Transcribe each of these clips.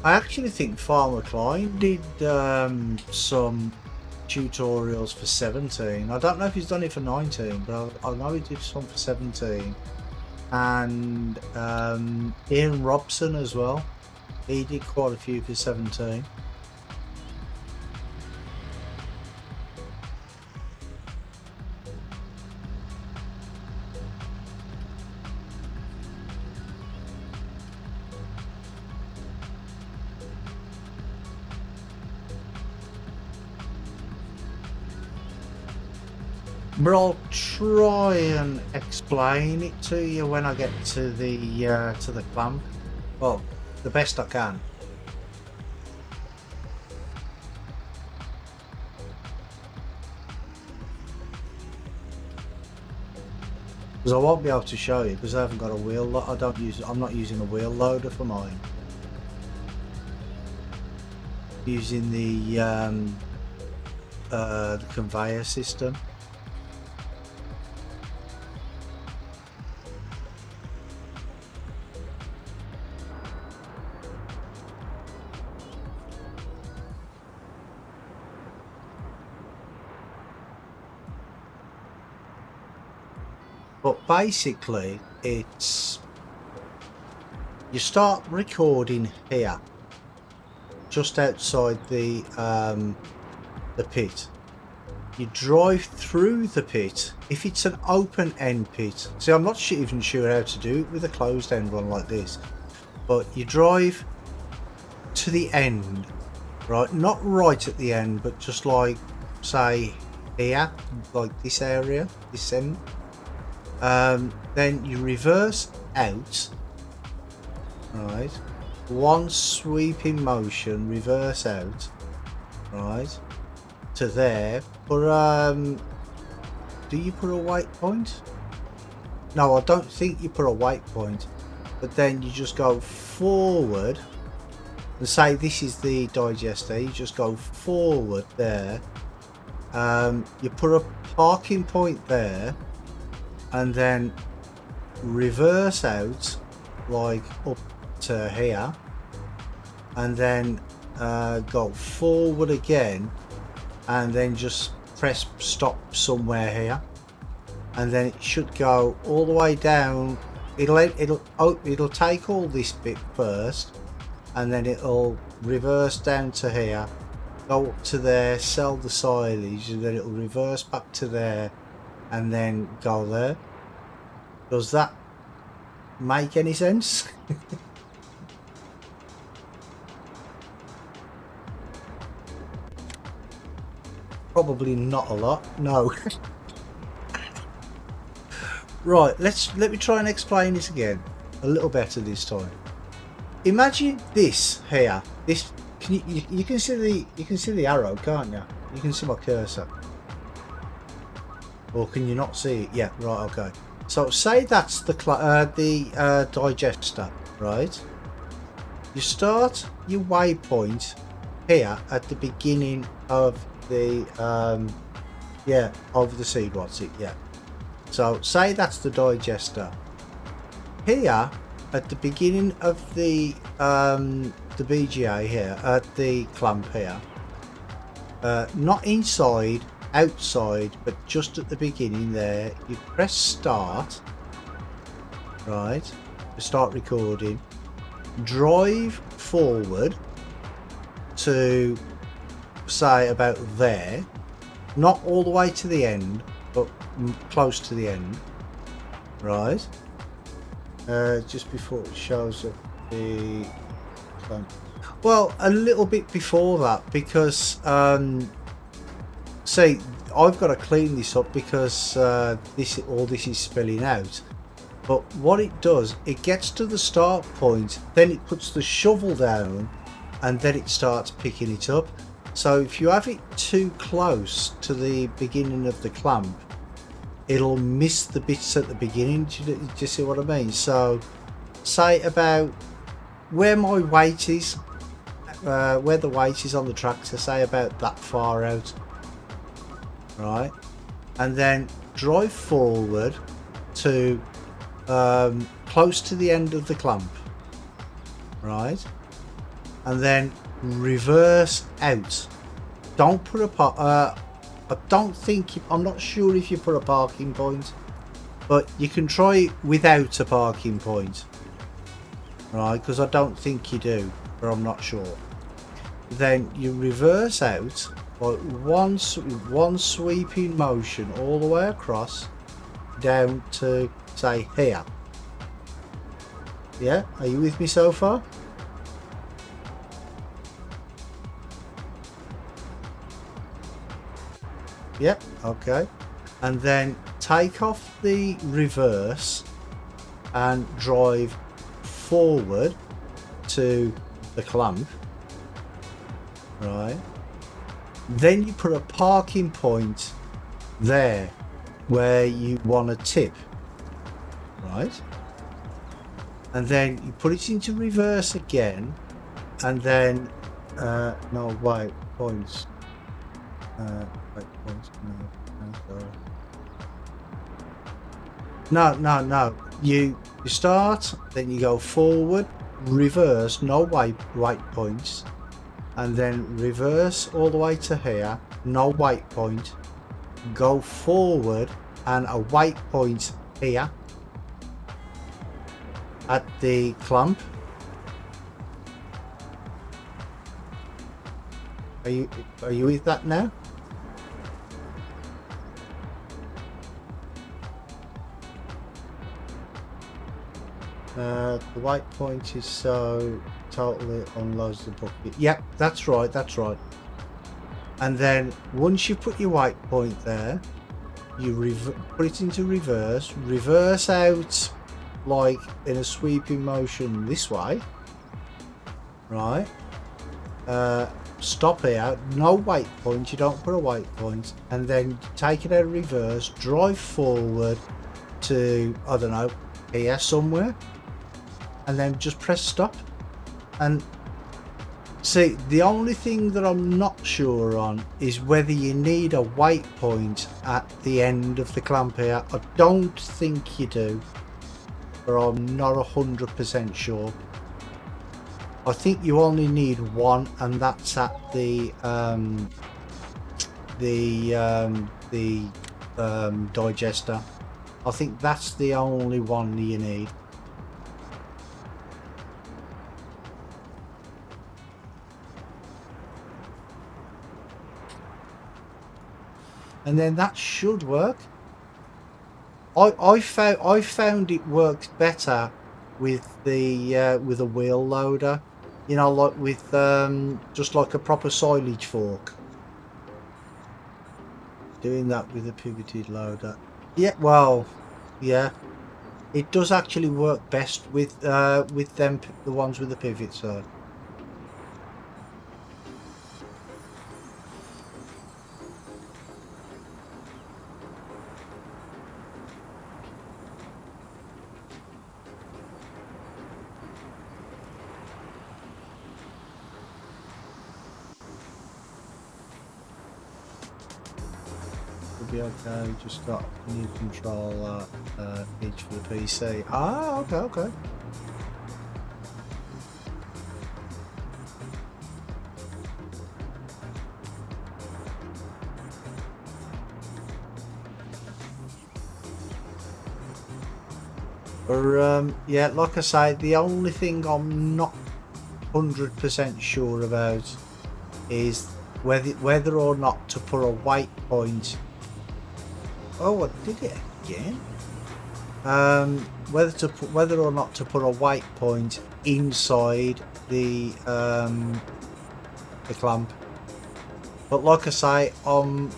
I actually think Farmer Klein did some tutorials for 17. I don't know if he's done it for 19, but I know he did some for 17. And Ian Robson as well. He did quite a few for 17. But I'll try and explain it to you when I get to the clamp. Well, the best I can. Because I won't be able to show you because I haven't got a wheel. I'm not using a wheel loader for mine. Using the conveyor system. But basically, it's you start recording here, just outside the pit. You drive through the pit. If it's an open end pit, see, I'm not even sure how to do it with a closed end one like this. But you drive to the end, right? Not right at the end, but just like, say, here, like this area, this end. Then you reverse out, right? One sweeping motion, reverse out, right? To there. But do you put a waypoint? No, I don't think you put a waypoint. But then you just go forward. And say this is the digester. You just go forward there. You put a parking point there. And then reverse out like up to here, and then go forward again, and then just press stop somewhere here, and then it should go all the way down. It'll take all this bit first, and then it'll reverse down to here, go up to there, sell the silage, and then it'll reverse back to there. And then go there. Does that make any sense? Probably not a lot. No. Right. Let me try and explain this again a little better this time. Imagine this here. This you can see the arrow, can't you? You can see my cursor. Or can you not see it? Yeah, right, okay. So say that's the digester, right? You start your waypoint here at the beginning of the of the seed rods. Yeah. So say that's the digester. Here at the beginning of the BGA here at the clamp here, not inside. Outside, but just at the beginning there, you press start, right, to start recording, drive forward to say about there, not all the way to the end, but close to the end, right, just before it shows up the, well, a little bit before that, because see, I've got to clean this up because all this is spilling out. But what it does, it gets to the start point, then it puts the shovel down, and then it starts picking it up. So if you have it too close to the beginning of the clamp, it'll miss the bits at the beginning. Do you see what I mean? So say about where my weight is, where the weight is on the tractor, say about that far out, right? And then drive forward to close to the end of the clamp, right? And then reverse out. Don't put a I don't think I'm not sure if you put a parking point, but you can try it without a parking point, right? Because I don't think you do, but I'm not sure. Then you reverse out like one sweeping motion all the way across down to say here. Yeah, are you with me so far? Yep, okay. And then take off the reverse and drive forward to the clamp, right? Then you put a parking point there where you want to tip, right? And then you put it into reverse again, and then no, wait, points. No. You start, then you go forward, reverse, no weight points, and then reverse all the way to here, no weight point, go forward and a weight point here at the clamp. Are you with that now? The white point is so totally unloads the bucket. Yep, that's right, that's right. And then once you put your white point there, you put it into reverse out like in a sweeping motion this way, right? Stop here, no weight point, you don't put a weight point, and then take it out of reverse, drive forward to, I don't know, here somewhere, and then just press stop. And see, the only thing that I'm not sure on is whether you need a weight point at the end of the clamp here. I don't think you do, but I'm not 100% sure. I think you only need one, and that's at the digester. I think that's the only one you need. And then that should work. I found it works better with the with a wheel loader, you know, like with just like a proper silage fork. Doing that with a pivoted loader, yeah, well, yeah, it does actually work best with them, the ones with the pivot side. Be okay, just got a new controller each for the PC. Ah, okay. Or yeah, like I say, the only thing I'm not 100% sure about is whether or not to put a weight point. Oh, I did it again. Whether or not to put a weight point inside the clamp. But like I say, I'm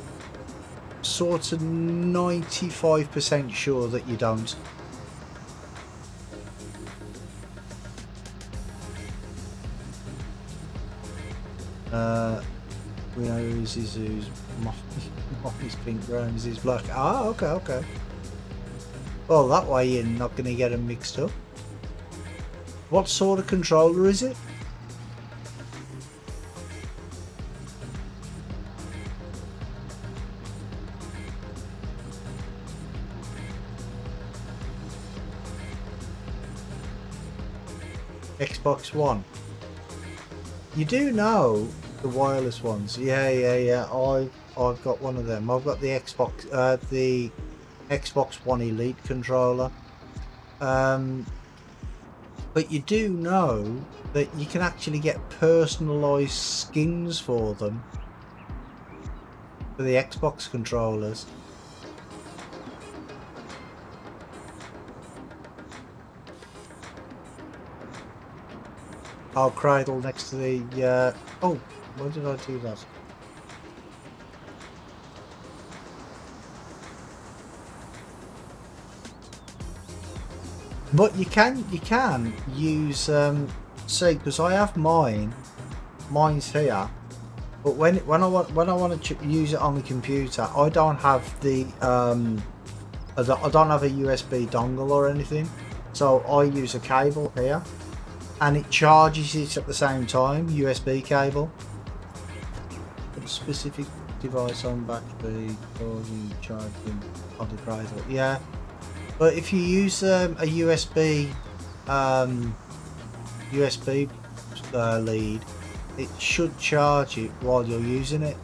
sort of 95% sure that you don't. We know who's Moffy's pink, Grimes is black. Ah, okay. Well, that way you're not going to get them mixed up. What sort of controller is it? Xbox One. You do know the wireless ones. Yeah. I've got one of them. I've got the Xbox One Elite controller. But you do know that you can actually get personalised skins for them for the Xbox controllers. I'll cradle next to the oh, why did I do that? But you can use see, because I have mine's here, but when I want to use it on the computer, I don't have the I don't have a USB dongle or anything, so I use a cable here and it charges it at the same time. USB cable. Put a specific device on battery or you charging on the cradle. Yeah. But if you use a USB lead, it should charge it while you're using it.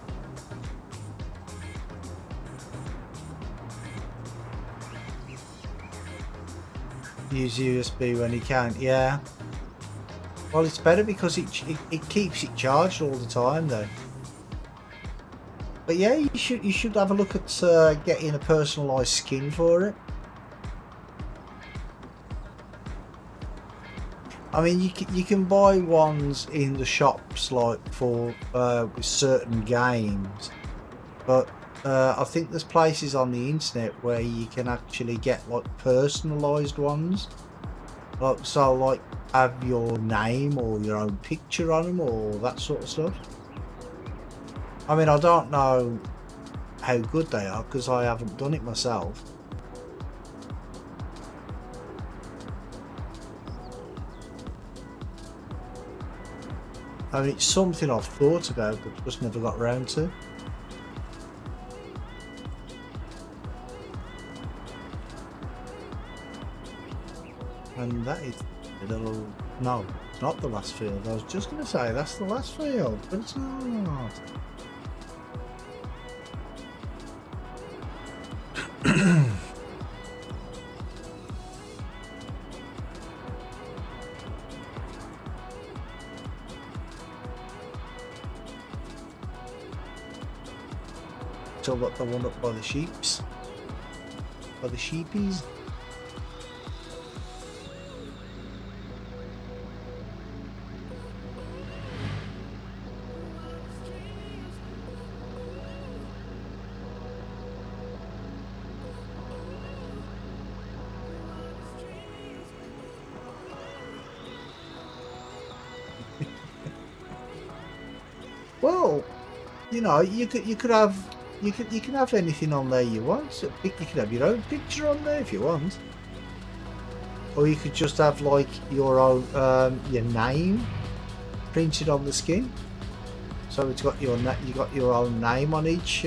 Use USB when you can, yeah. Well, it's better because it keeps it charged all the time, though. But yeah, you should have a look at getting a personalised skin for it. I mean, you can buy ones in the shops like for with certain games, but I think there's places on the internet where you can actually get like personalised ones, like have your name or your own picture on them or that sort of stuff. I mean, I don't know how good they are because I haven't done it myself. I mean, it's something I've thought about but just never got around to. And that is a little... No, it's not the last field. I was just going to say that's the last field, but it's not. Still got the one up by the sheeps. By the sheepies. Well, you know, you could have you can have anything on there you want. So you can have your own picture on there if you want, or you could just have like your own your name printed on the skin. So it's got your you got your own name on each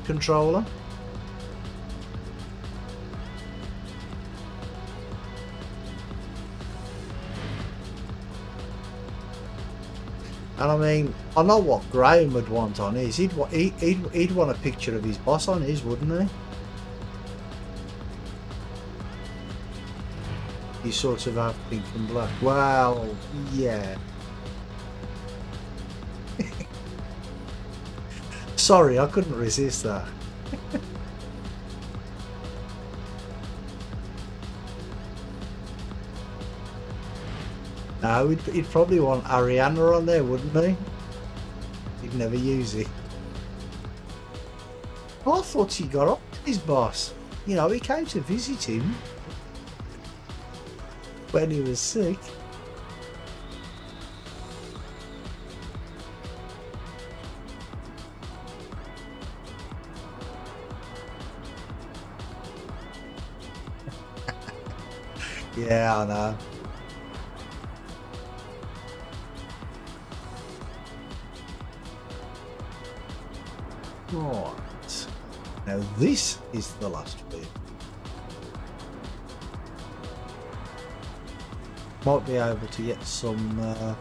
controller. And I mean, I know what Graham would want on his. He'd want a picture of his boss on his, wouldn't he? You sort of have pink and black. Well, yeah. Sorry, I couldn't resist that. No, he'd probably want Ariana on there, wouldn't he? He'd never use it. Oh, I thought he got up to his boss. You know, he came to visit him when he was sick. Yeah, I know. Right. Now this is the last bit. Might be able to get some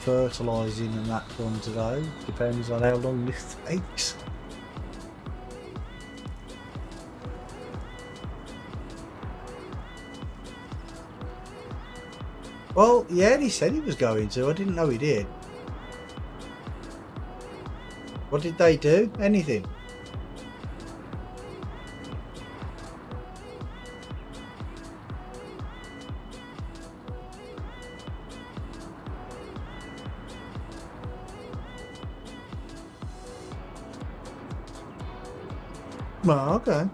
fertilising and that done today. Depends on how long this takes. Well, yeah, he said he was going to. I didn't know he did. What did they do? Anything? Oh, okay.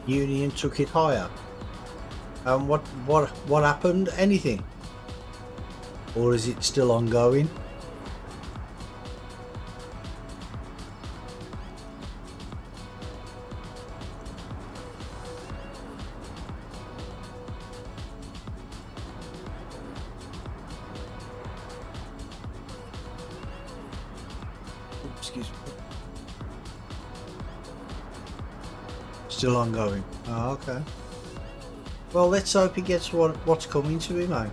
Union took it higher. And what happened? Anything? Or is it still ongoing? Excuse me. Still ongoing. Oh, okay. Well, let's hope he gets what's coming to him, eh?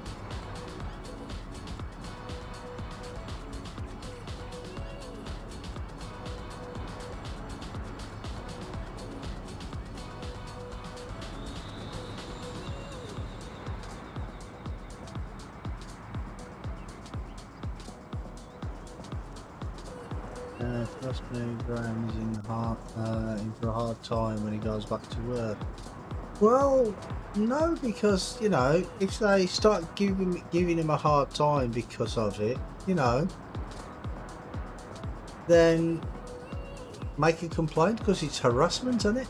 Trust me, Graham is in for a hard time when he goes back to work. Well, no, because, you know, if they start giving him a hard time because of it, you know, then make a complaint because it's harassment, isn't it?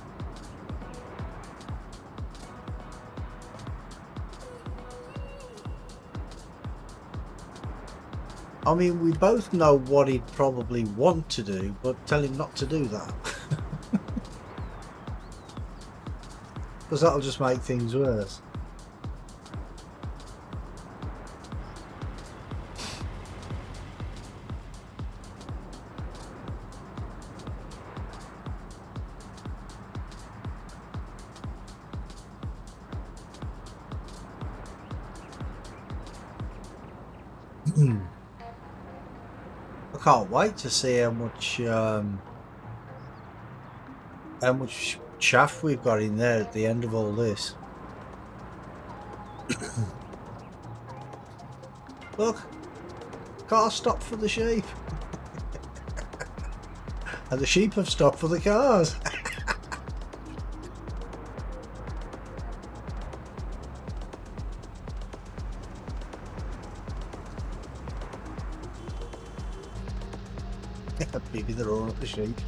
I mean, we both know what he'd probably want to do, but tell him not to do that. Because that'll just make things worse. I can't wait to see how much chaff we've got in there at the end of all this. Look, car stopped for the sheep. And the sheep have stopped for the cars. Maybe they're all at the sheep.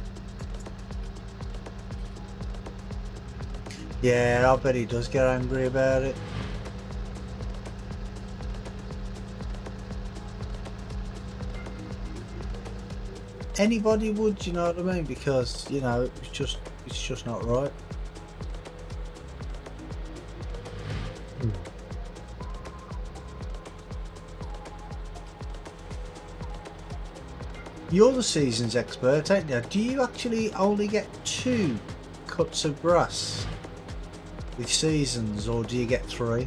Yeah, I bet he does get angry about it. Anybody would, you know what I mean? Because, you know, it's just not right. You're the seasons expert, ain't you? Do you actually only get 2 cuts of grass with seasons, or do you get 3?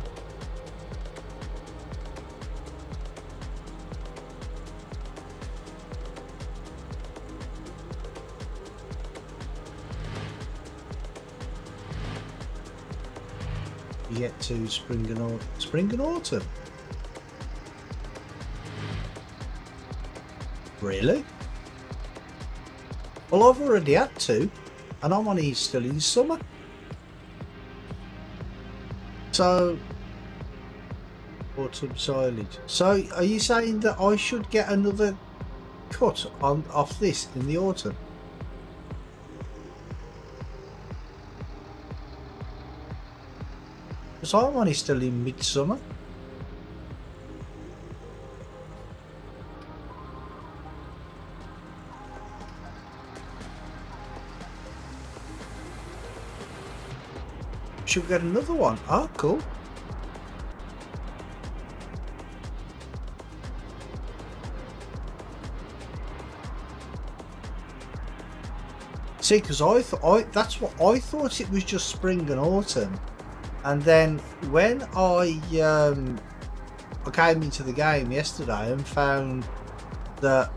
You get 2 spring and autumn. Really? Well, I've already had 2, and I'm only still in summer. So, autumn silage. So are you saying that I should get another cut on off this in the autumn? Because I'm only still in midsummer. Should we get another one? Oh, cool. See, because that's what I thought, it was just spring and autumn, and then when I came into the game yesterday and found that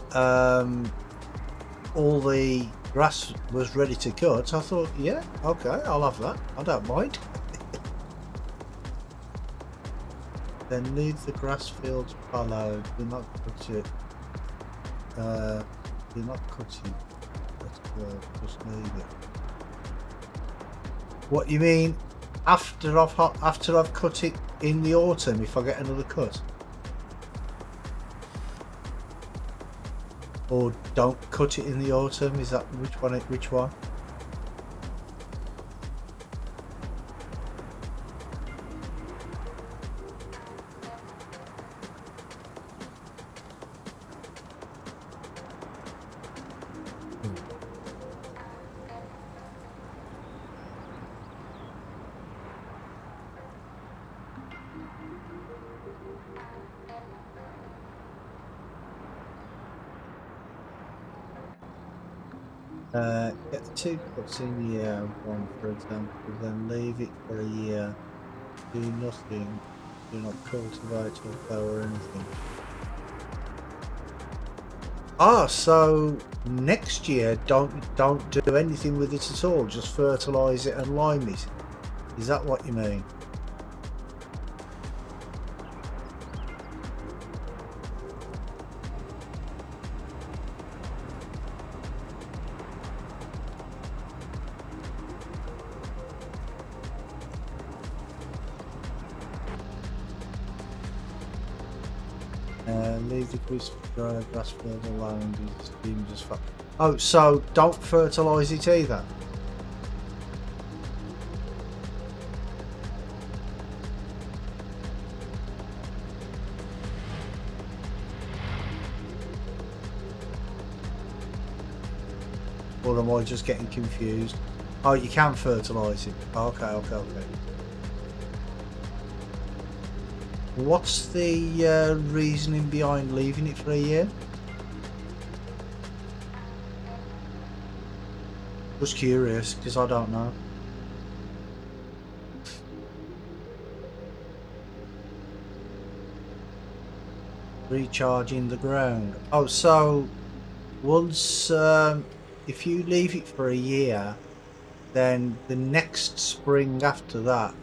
all the grass was ready to cut, I thought, yeah, okay, I'll have that. I don't mind. Then leave the grass fields fallow. Do not cut it. Do not cut it. Just leave it. What you mean? After I've cut it in the autumn, if I get another cut, or don't cut it in the autumn? Is that which one? Which one? Get the 2 cuts in the year, one for example, then leave it for a year. Do nothing. Do not cultivate or plough or anything. Ah, so next year don't do anything with it at all. Just fertilise it and lime it. Is that what you mean? Leave the grass field alone and steam just fuck. Oh, so don't fertilise it either? Or am I just getting confused? Oh, you can fertilise it. Okay. What's the reasoning behind leaving it for a year? Just curious, because I don't know. Recharging the ground. Oh, so once if you leave it for a year, then the next spring after that,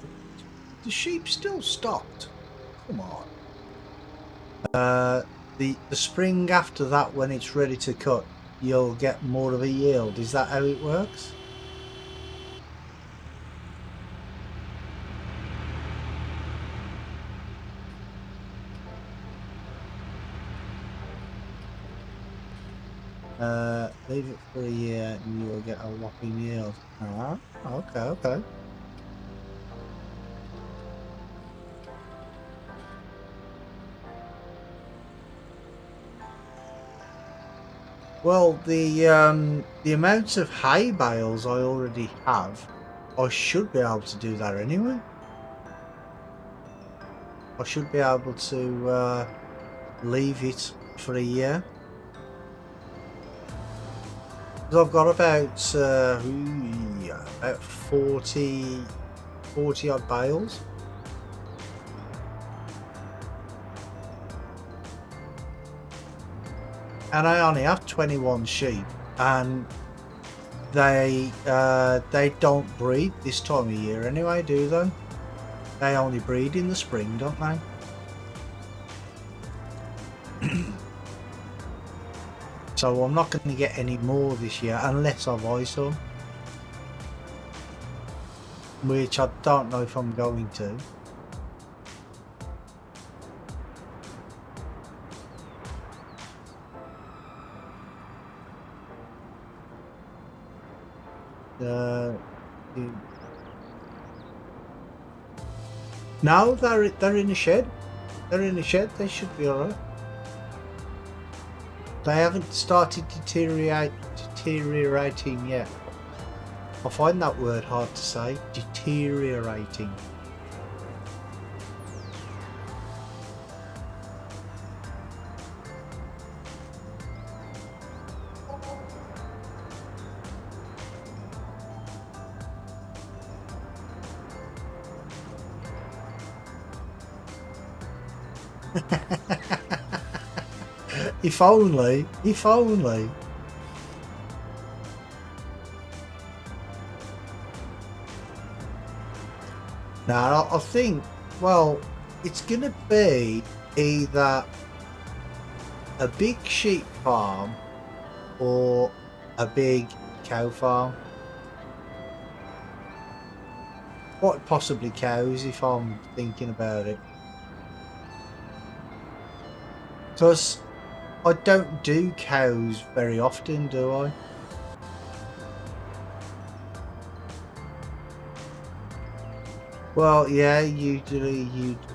the sheep still stopped. Come on. The spring after that, when it's ready to cut, you'll get more of a yield. Is that how it works? Leave it for a year and you'll get a whopping yield. Ah, okay. Well, the amount of hay bales I already have, I should be able to do that anyway. I should be able to leave it for a year. Because I've got about 40 odd bales. And I only have 21 sheep, and they don't breed this time of year anyway, do they? They only breed in the spring, don't they? So I'm not going to get any more this year unless I buy some, which I don't know if I'm going to. you- No, they're in a shed. They're in a shed. They should be alright. They haven't started deteriorating yet. I find that word hard to say. Deteriorating. If only. If only. Now, I think, well, it's going to be either a big sheep farm or a big cow farm. Quite possibly cows if I'm thinking about it. Because I don't do cows very often, do I? Well, yeah, usually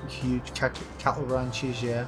huge cattle ranches, yeah.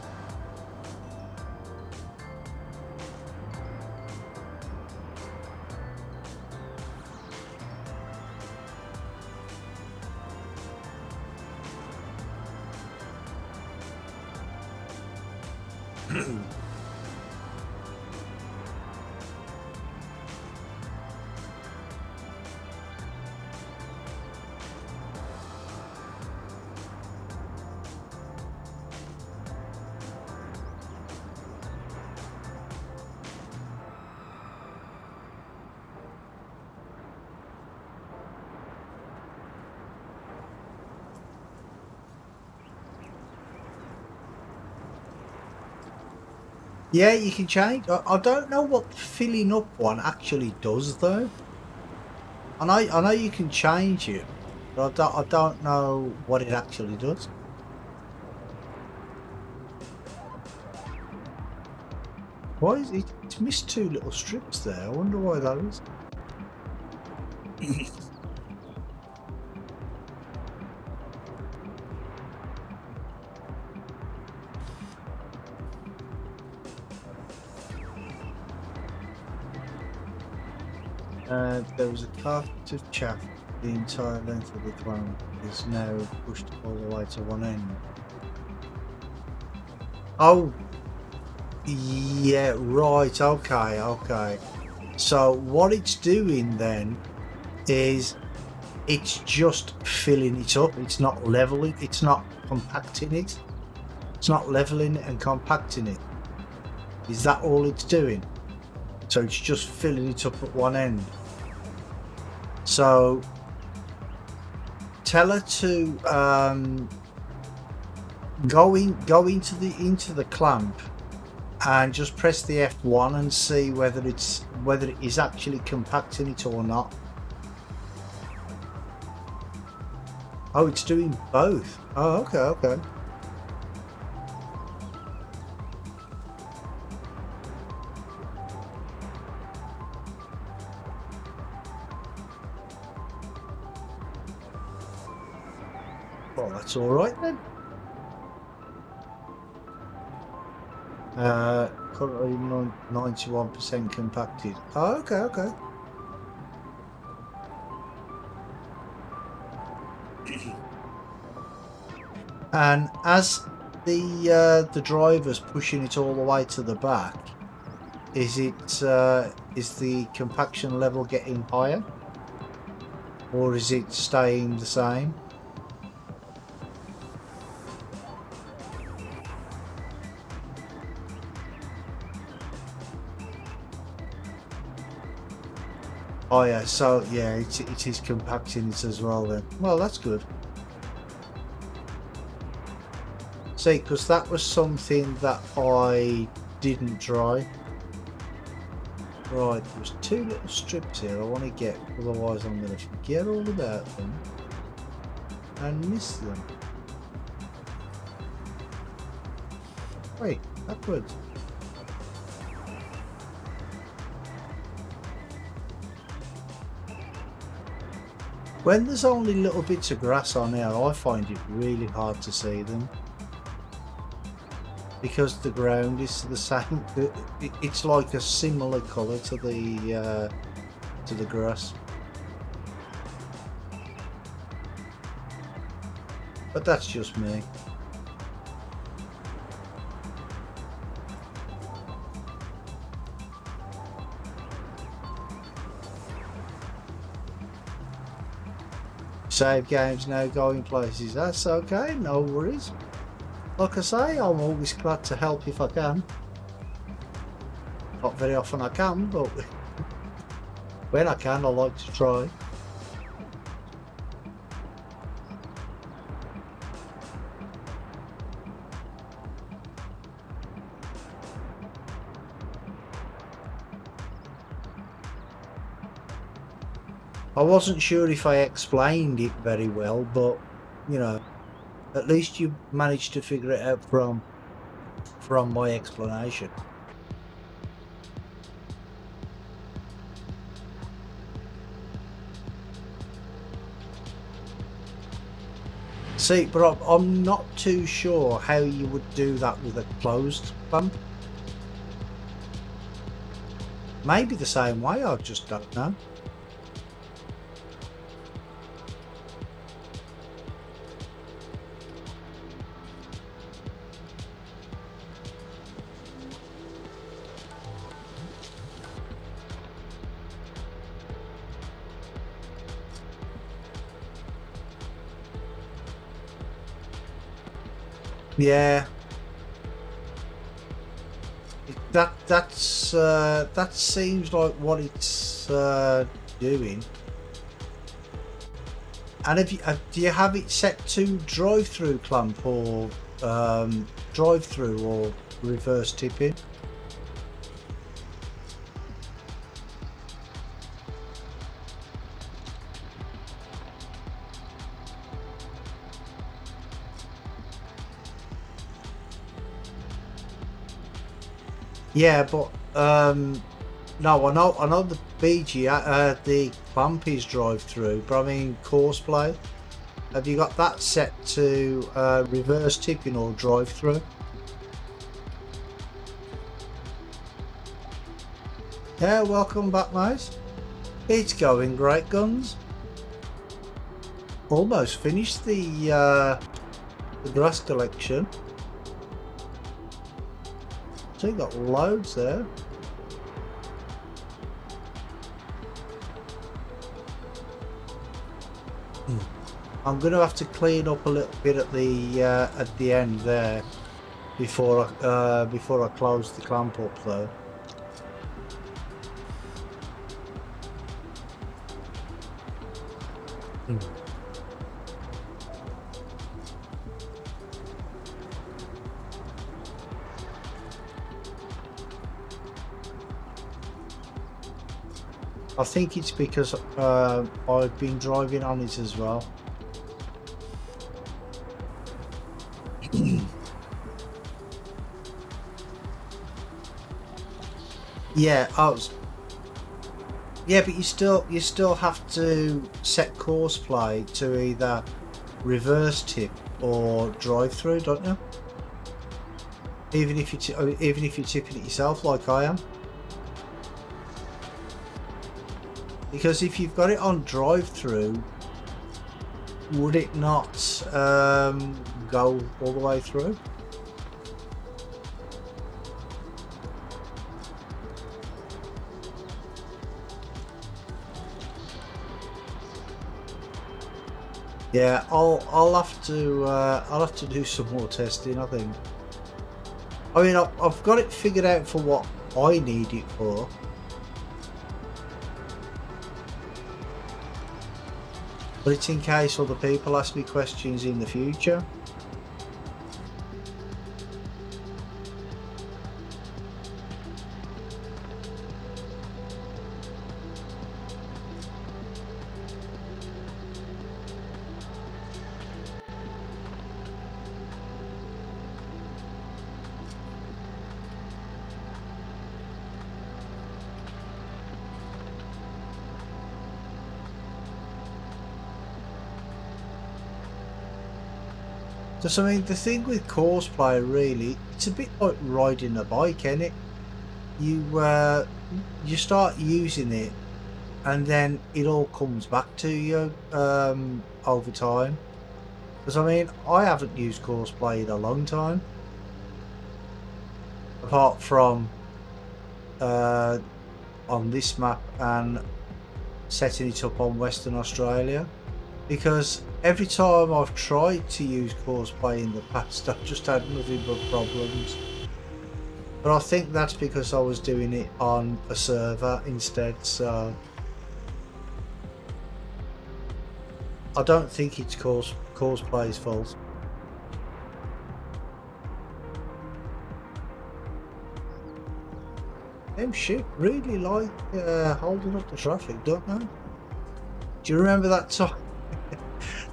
Yeah, you can change. I don't know what the filling up one actually does though. I know you can change it, but I don't know what it actually does. Why is it? It's missed two little strips there. I wonder why that is. There was a carpet of chaff. The entire length of the throne is now pushed all the way to one end. Oh, yeah, right. Okay, okay. So what it's doing then is it's just filling it up. It's not leveling. It's not compacting it. It's not leveling it and compacting it. Is that all it's doing? So it's just filling it up at one end. So tell her to go into the clamp and just press the F1 and see whether it is actually compacting it or not. Oh, it's doing both. Oh, okay, okay. Well, that's all right then. Currently 91% compacted. Oh, okay, okay. And as the driver's pushing it all the way to the back, is the compaction level getting higher, or is it staying the same? Oh yeah, so yeah, it is compacting it as well then. Well, that's good. See, because that was something that I didn't try. Right, there's two little strips here I want to get, otherwise I'm going to forget all about them and miss them. Wait, backwards. When there's only little bits of grass on here, I find it really hard to see them. Because the ground is the same, it's like a similar colour to the grass. But that's just me. Save games now going places. That's okay, no worries. Like I say, I'm always glad to help if I can. Not very often I can, but when I can, I like to try. I wasn't sure if I explained it very well, but you know, at least you managed to figure it out from my explanation. See, but I'm not too sure how you would do that with a closed clamp. Maybe the same way, I just don't know. Yeah, that seems like what it's doing. And if you, do you have it set to drive-through clamp or drive-through or reverse tipping? Yeah, but no, I know the BG, the clamp is drive through, but I mean course play. Have you got that set to reverse tipping or drive through? Yeah, welcome back, mate. It's going great guns. Almost finished the grass collection. So you got loads there. I'm going to have to clean up a little bit at the end there before I close the clamp up though. I think it's because I've been driving on it as well. Yeah, yeah, but you still have to set course play to either reverse tip or drive through, don't you? Even if you're tipping it yourself, like I am. Because if you've got it on drive-through, would it not go all the way through? Yeah, I'll have to do some more testing, I think. I mean, I've got it figured out for what I need it for. But it's in case other people ask me questions in the future. Because I mean, the thing with cosplay really, it's a bit like riding a bike, isn't it? You start using it, and then it all comes back to you over time. Because I mean, I haven't used cosplay in a long time, apart from on this map and setting it up on Western Australia. Because every time I've tried to use cosplay in the past, I've just had nothing but problems. But I think that's because I was doing it on a server instead, so I don't think it's cosplay's fault. Them shit really like holding up the traffic, don't they? Do you remember that time?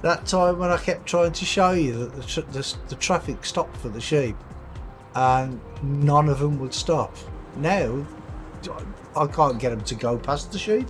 That time when I kept trying to show you that the traffic stopped for the sheep, and none of them would stop. Now, I can't get them to go past the sheep.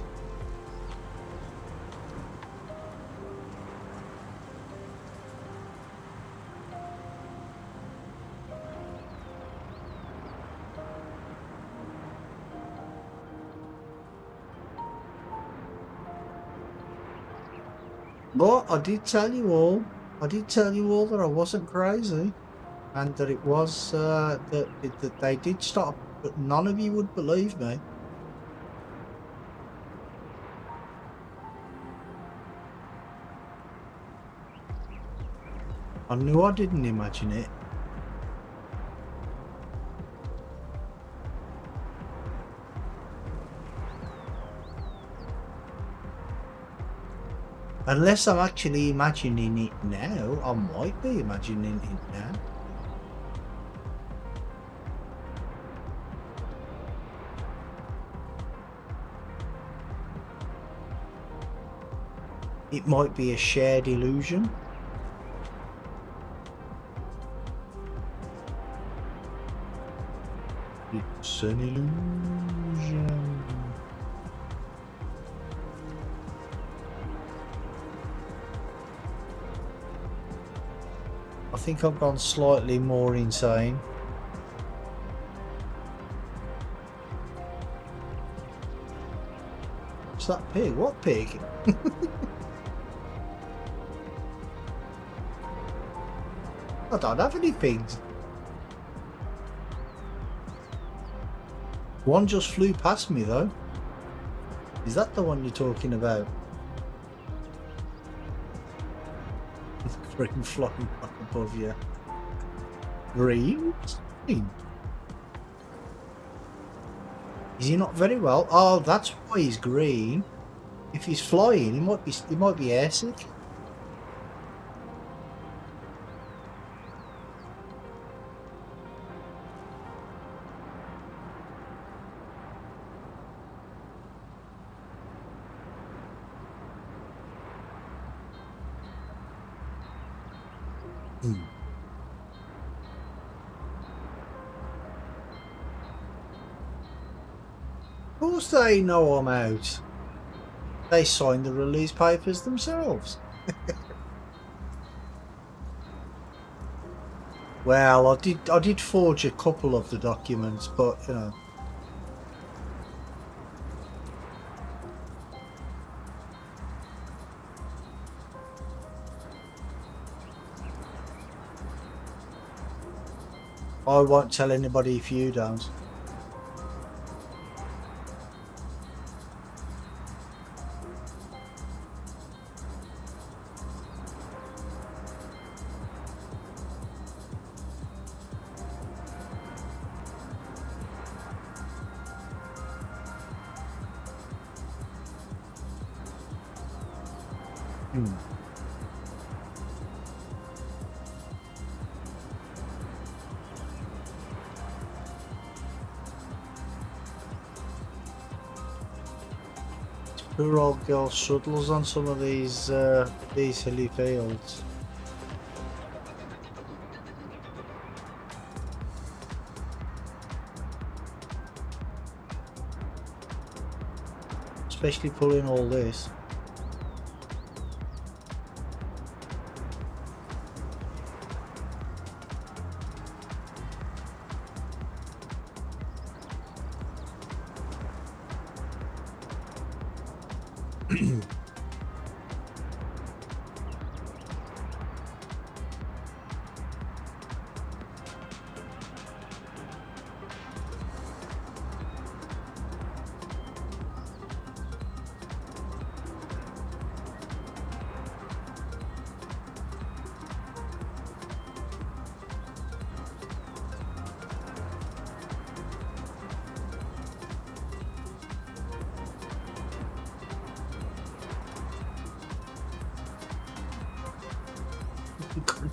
But I did tell you all that I wasn't crazy, and that it was that they did stop, but none of you would believe me. I knew I didn't imagine it. Unless I'm actually imagining it now. I might be imagining it now. It might be a shared illusion. It's an illusion. I think I've gone slightly more insane. What's that pig? What pig? I don't have any pigs. One just flew past me though. Is that the one you're talking about? Green flying up above you. Green? Green? Is he not very well? Oh, that's why he's green. If he's flying, he might be airsick. Of course they know I'm out. They signed the release papers themselves. Well, I did forge a couple of the documents, but you know. I won't tell anybody if you don't. Poor old girl struggles on some of these hilly fields. Especially pulling all this.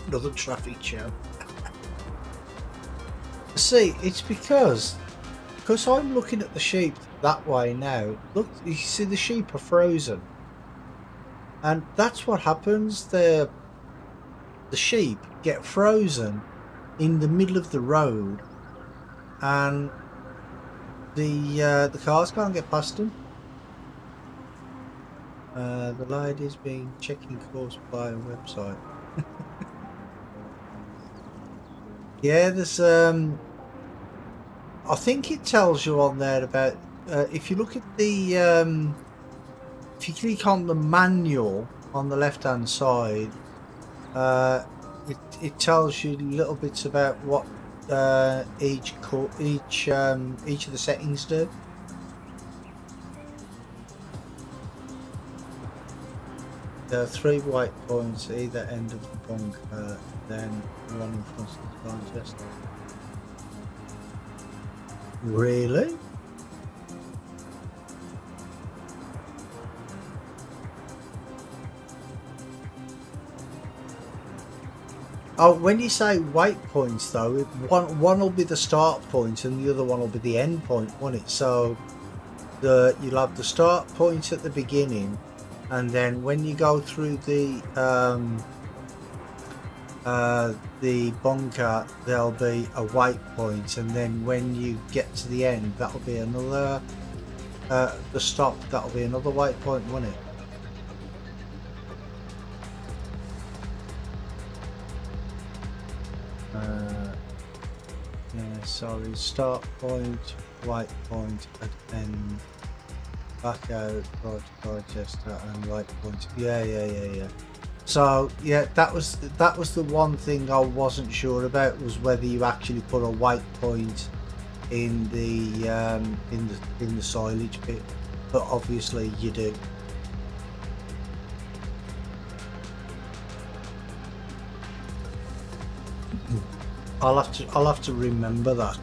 Another traffic jam. See, it's because I'm looking at the sheep that way now. Look, you see the sheep are frozen, and that's what happens. The sheep get frozen in the middle of the road, and the cars can't get past them. The lady's been checking course by a website. Yeah, there's I think it tells you on there about if you look at the if you click on the manual on the left hand side, it tells you little bits about what each of the settings do. There are 3 white points at either end of the bunker, then one in front of the contest. Really? Oh, when you say white points though, one will be the start point and the other one will be the end point, won't it? So you'll have the start point at the beginning, and then when you go through the bunker, there'll be a white point, and then when you get to the end, that'll be another the stop. That'll be another white point, won't it? Yeah, sorry. Start point, white point at end. Back out, Rochester, and white point. Yeah. So yeah, that was the one thing I wasn't sure about, was whether you actually put a white point in the silage bit, but obviously you do. I'll have to remember that.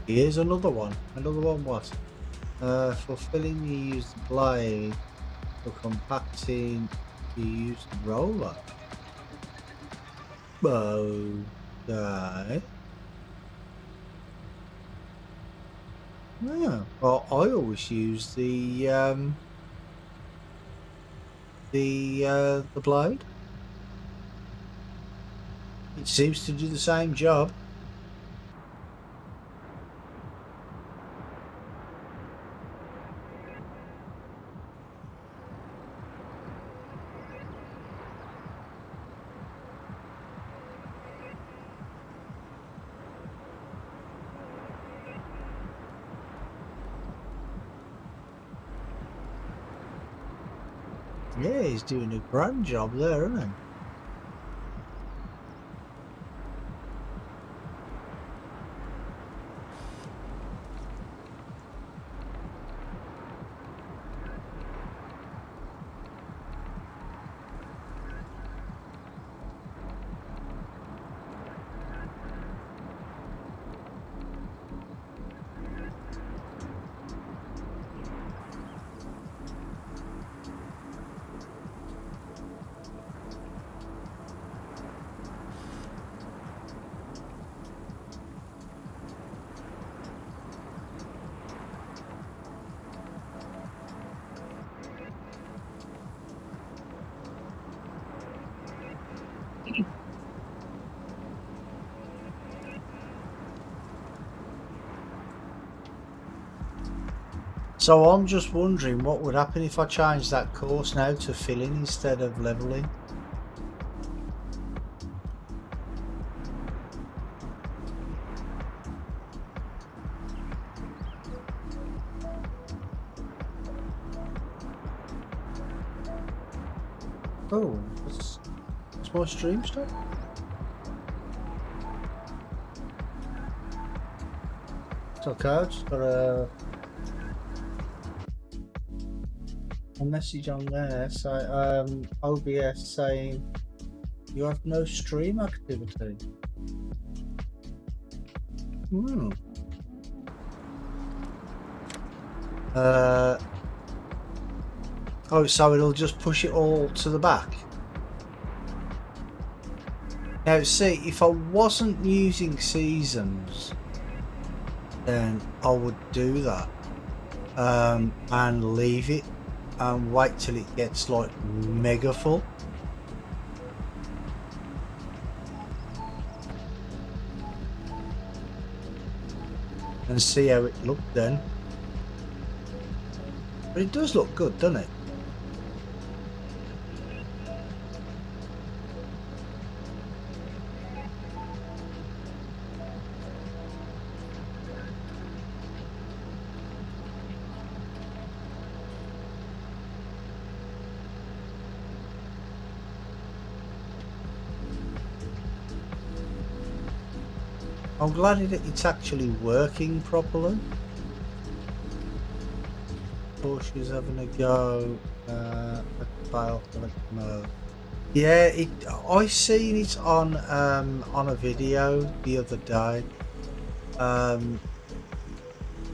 Here's another one. Another one what? For filling you use the blade. For compacting you use the roller. Okay. Yeah. Well, I always use the blade. It seems to do the same job. Yeah, he's doing a grand job there, isn't he? So I'm just wondering what would happen if I changed that course now to filling instead of leveling. Oh, what's my stream stop? It's okay, I've just got a message on there say OBS saying you have no stream activity. Oh, so it'll just push it all to the back. Now see, if I wasn't using seasons, then I would do that and leave it and wait till it gets like mega full. And see how it looked then. But it does look good, doesn't it? I'm glad it's actually working properly. She's having a go at the file select mode. Yeah, I seen it on a video the other day, and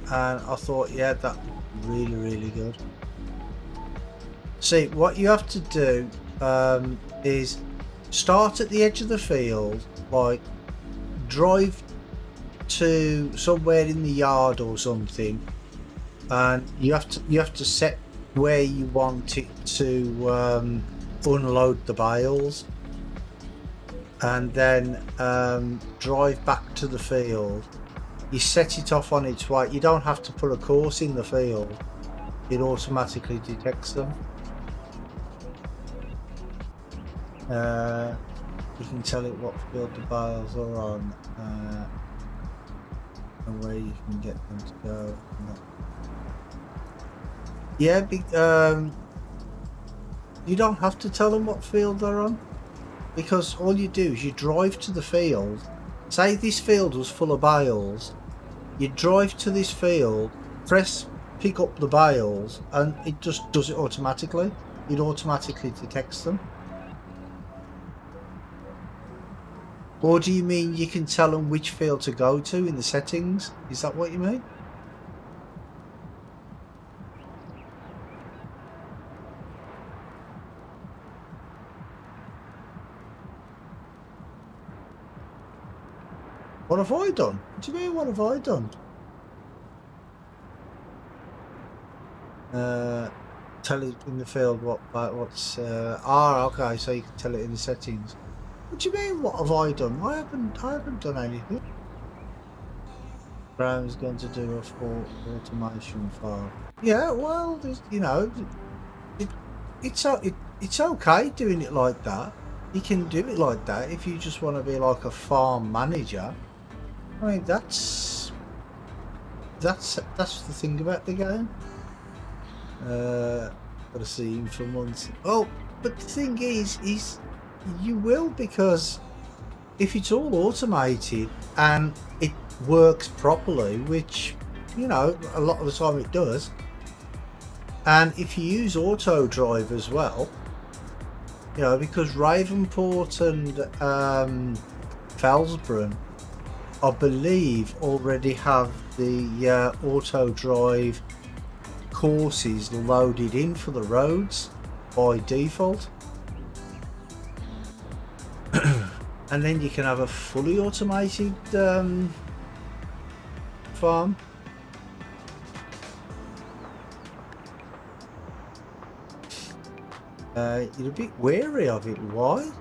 I thought, yeah, that was really good. See, what you have to do is start at the edge of the field, like drive to somewhere in the yard or something, and you have to set where you want it to unload the bales, and then drive back to the field. You set it off on its way. You don't have to put a course in the field, it automatically detects them. You can tell it what field the bales are on and where you can get them to go. Yeah, you don't have to tell them what field they're on, because all you do is you drive to the field. Say this field was full of bales, you drive to this field, pick up the bales, and it just does it automatically. It automatically detects them. Or do you mean you can tell them which field to go to in the settings? Is that what you mean? What have I done? What do you mean, what have I done? Tell it in the field what's okay, so you can tell it in the settings. What do you mean, what have I done? I haven't done anything. Brown's going to do a full automation file. Yeah, well, you know, it's okay doing it like that. You can do it like that if you just want to be like a farm manager. I mean, that's the thing about the game. Gotta see him for months. Oh, but the thing is you will, because if it's all automated and it works properly, which, you know, a lot of the time it does, and if you use auto drive as well, you know, because Ravenport and Felsbrunn, I believe, already have the auto drive courses loaded in for the roads by default. And then you can have a fully automated farm. You're a bit wary of it. Why?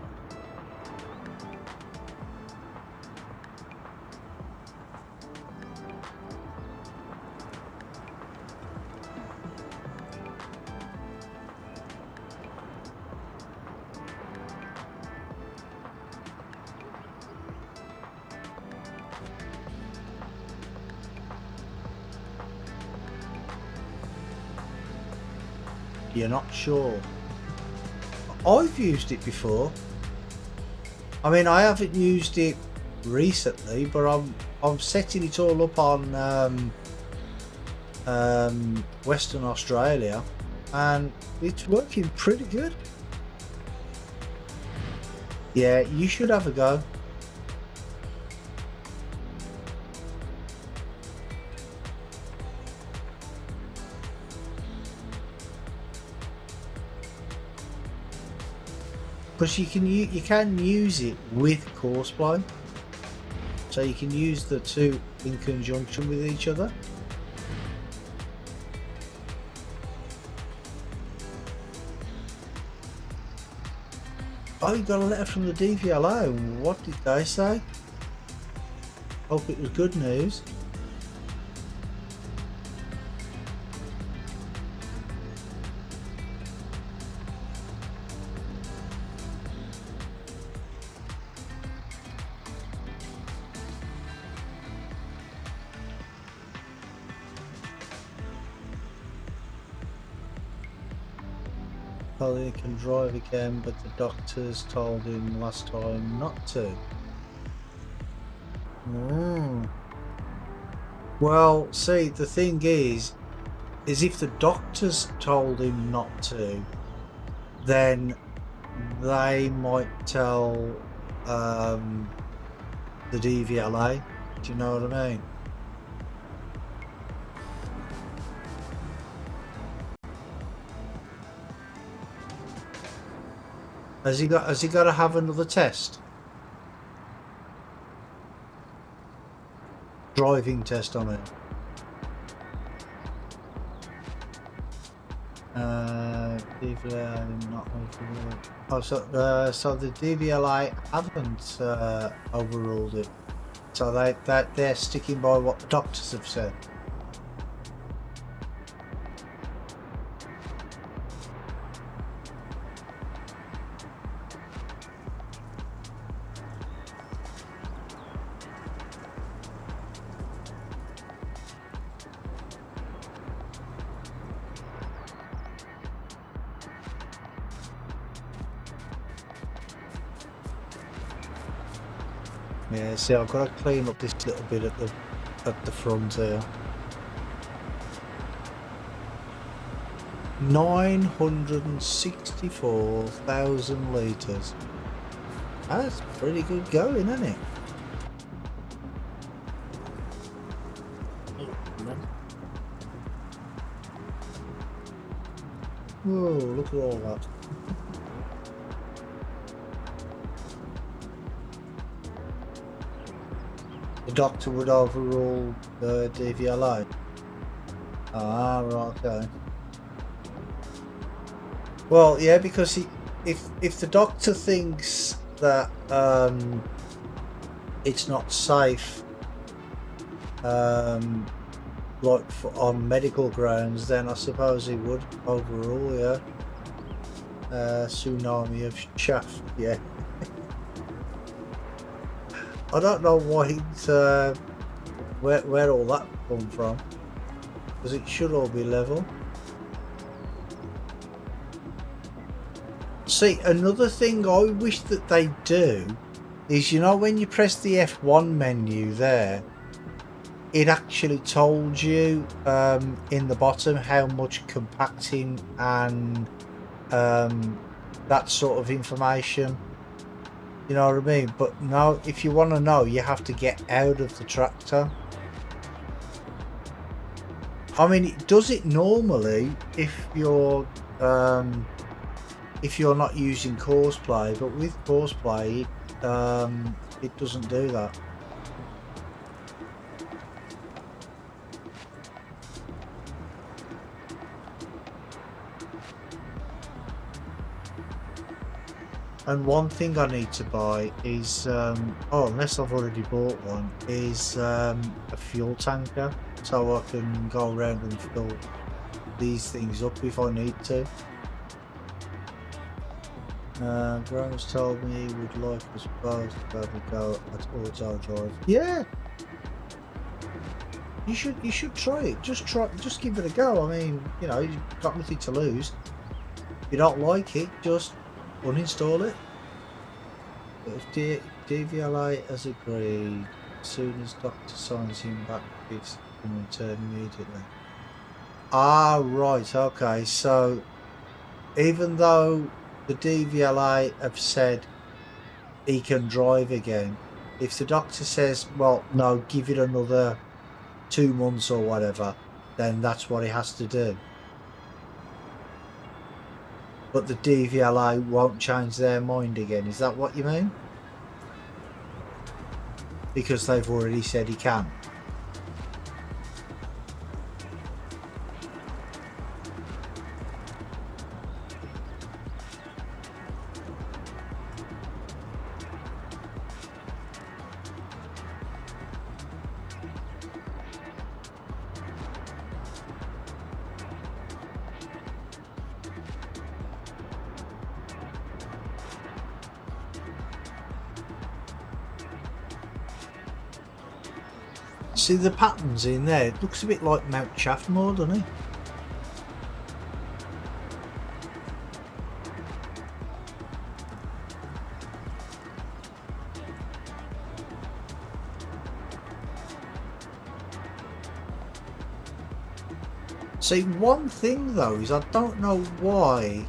you're not sure. I've used it before. I mean, I haven't used it recently, but I'm setting it all up on Western Australia, and it's working pretty good. Yeah, you should have a go. Because you can use it with courseplay, so you can use the two in conjunction with each other. Oh, you got a letter from the DVLA. What did they say? Hope it was good news. He can drive again, but the doctors told him last time not to. Well, see, the thing is if the doctors told him not to, then they might tell the DVLA. Do you know what I mean? Has he got to have another test? Driving test on it. DVLA not overruled. Oh, so the DVLA haven't overruled it. So they're sticking by what the doctors have said. Yeah, see, I've got to clean up this little bit at the front here. 964,000 litres. That's pretty good going, isn't it? Whoa, look at all that. The doctor would overrule the DVLA. Ah, right, okay. Well, yeah, because if the doctor thinks that it's not safe, like on medical grounds, then I suppose he would overrule. Yeah. Tsunami of chaff. Yeah. I don't know why it's where all that come from, because it should all be level. See, another thing I wish that they do is, you know, when you press the F1 menu there, it actually told you in the bottom how much compacting and that sort of information. You know what I mean? But no, if you want to know, you have to get out of the tractor. I mean, it does it normally if you're not using courseplay, but with courseplay, it doesn't do that. And one thing I need to buy is, unless I've already bought one, is a fuel tanker, so I can go around and fill these things up if I need to. Graham's told me he would like us both to have a go at auto drive. Yeah, you should try it. Just give it a go. I mean, you know, you've got nothing to lose. you don't like it, just uninstall it. But if DVLA has agreed, as soon as Doctor signs him back, it can return immediately. Ah, right, okay. So even though the DVLA have said he can drive again, if the doctor says, well, no, give it another 2 months or whatever, then that's what he has to do. But the DVLA won't change their mind again. Is that what you mean? Because they've already said he can. See the patterns in there? It looks a bit like Mount Shaftmore, doesn't it? See, one thing though is I don't know why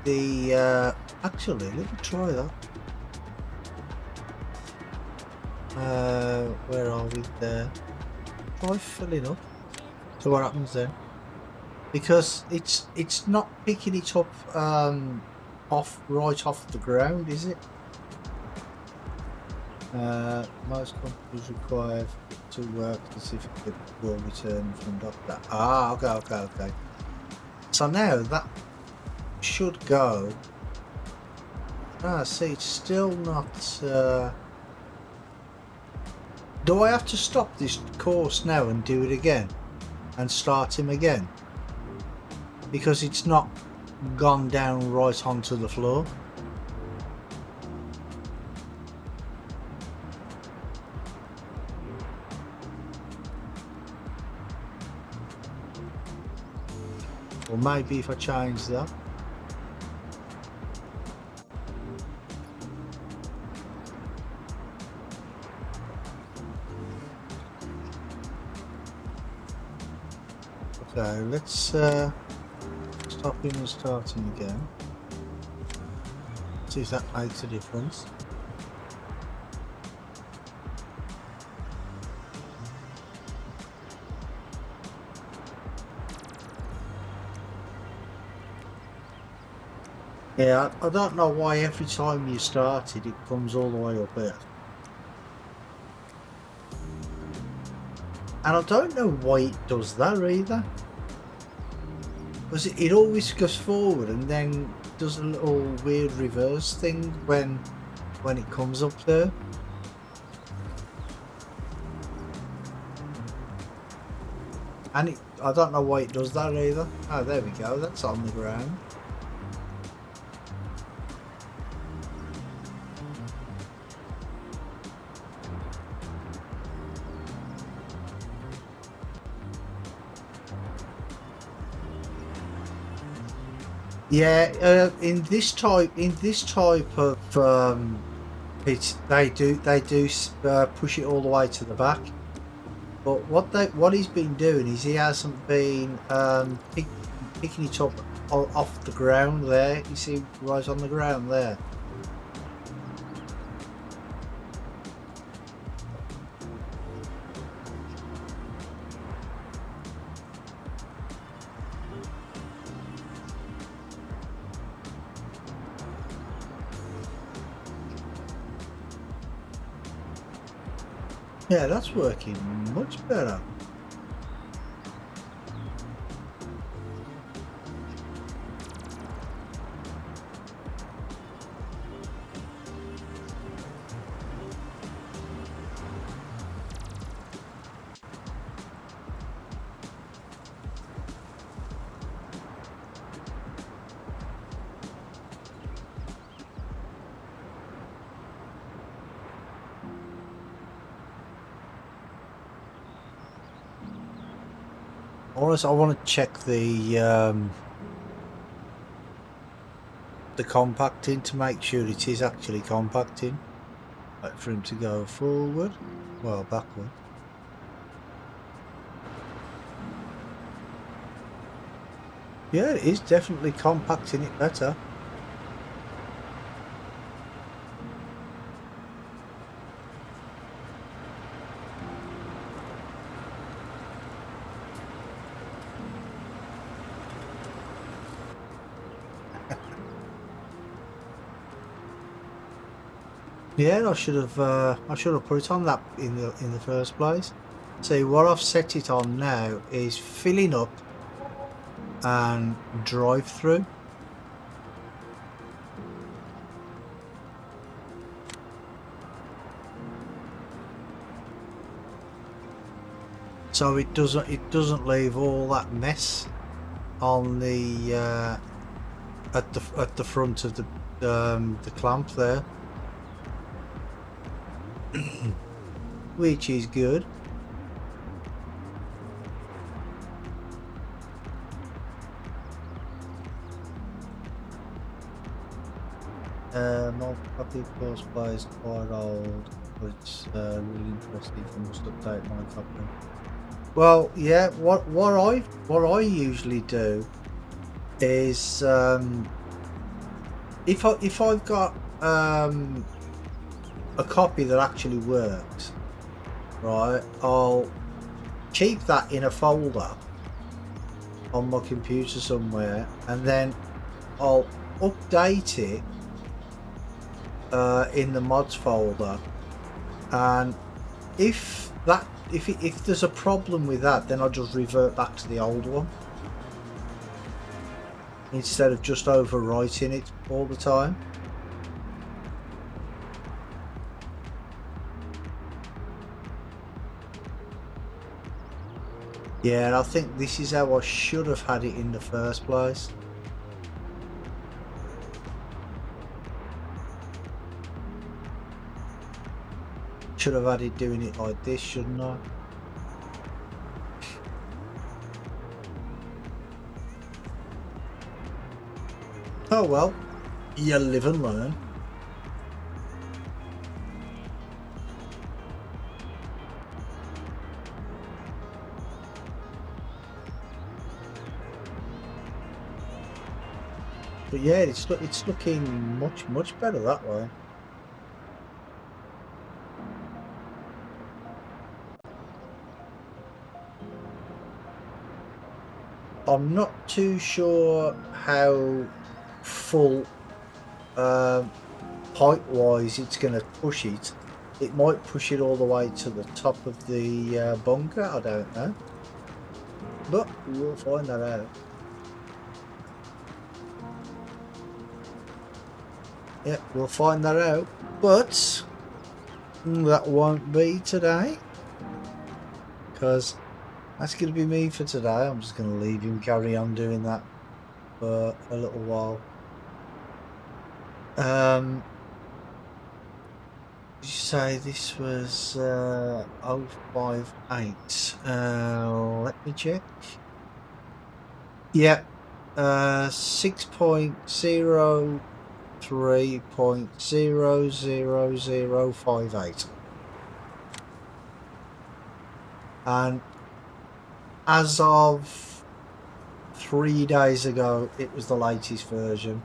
the actually, let me try that. Where are we there? Try filling up. So what happens then? Because it's not picking it up right off the ground, is it? Most companies require to work specifically before returning from doctor. Ah, okay. So now that should go. Ah, see, it's still not. Do I have to stop this course now and do it again and start him again? Because it's not gone down right onto the floor. Or maybe if I change that. Okay, let's stop him and start him again. See if that makes a difference. Yeah, I don't know why every time you start it, it comes all the way up here. And I don't know why it does that either. Because it always goes forward and then does a little weird reverse thing when it comes up there. And I don't know why it does that either. Oh, there we go, that's on the ground. Yeah, in this type of they do push it all the way to the back. But what he's been doing is he hasn't been picking it up off the ground there. You see, right on the ground there. Yeah, that's working much better. Honestly, I want to check the the compacting to make sure it is actually compacting. Wait for him to go forward, well, backward. Yeah, it is definitely compacting it better. Yeah, I should have put it on that in the first place. See, what I've set it on now is filling up and drive through. So it doesn't leave all that mess on the at the front of the clamp there. Which is good. Multi-copy course play is quite old, but it's really interesting. I must update my copy. Well, yeah. What I usually do is if I've got a copy that actually works, right, I'll keep that in a folder on my computer somewhere, and then I'll update it in the mods folder. And if there's a problem with that, then I'll just revert back to the old one instead of just overwriting it all the time. Yeah, and I think this is how I should have had it in the first place. Should have had it doing it like this, shouldn't I? Oh well, you live and learn. But yeah, it's looking much better that way. I'm not too sure how full height-wise it's going to push it. It might push it all the way to the top of the bunker, I don't know. But we'll find that out. Yeah, we'll find that out. But that won't be today, because that's going to be me for today. I'm just going to leave him carry on doing that for a little while. Did you say this was 058? Let me check. Yeah, 6.03.00058. And as of 3 days ago, it was the latest version.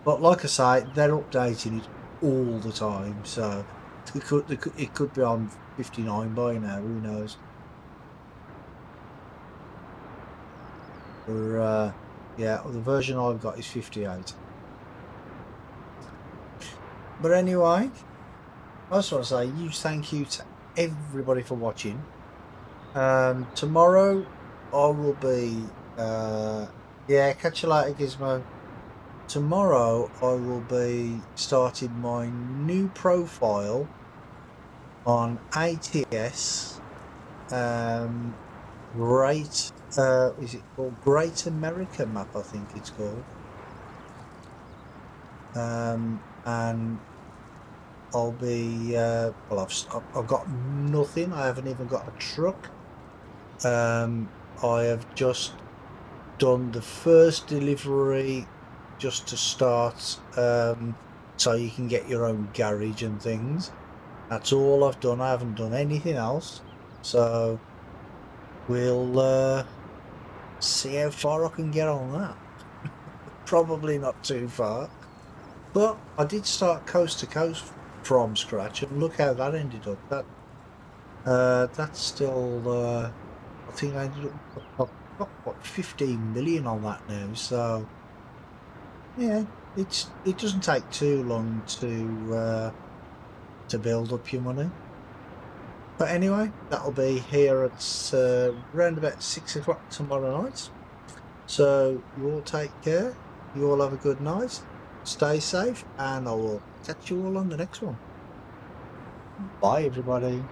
But like I say, they're updating it all the time, so it could be on 59 by now. Who knows? Or yeah, the version I've got is 58. But anyway, I just want to say huge thank you to everybody for watching. Tomorrow I will be yeah, catch you later, Gizmo. Tomorrow I will be starting my new profile on ATS. Great, is it called Great America Map? I think it's called. And I'll be well, I've got nothing. I haven't even got a truck. I have just done the first delivery just to start, so you can get your own garage and things. That's all I've done. I haven't done anything else. So we'll see how far I can get on that. Probably not too far. But I did start coast to coast from scratch, and look how that ended up. That's still, I think I ended up, I've got what, 15 million on that now. So yeah, it doesn't take too long to build up your money. But anyway, that'll be here at around about 6 o'clock tomorrow night. So you all take care. You all have a good night. Stay safe, and I will catch you all on the next one. Bye, everybody.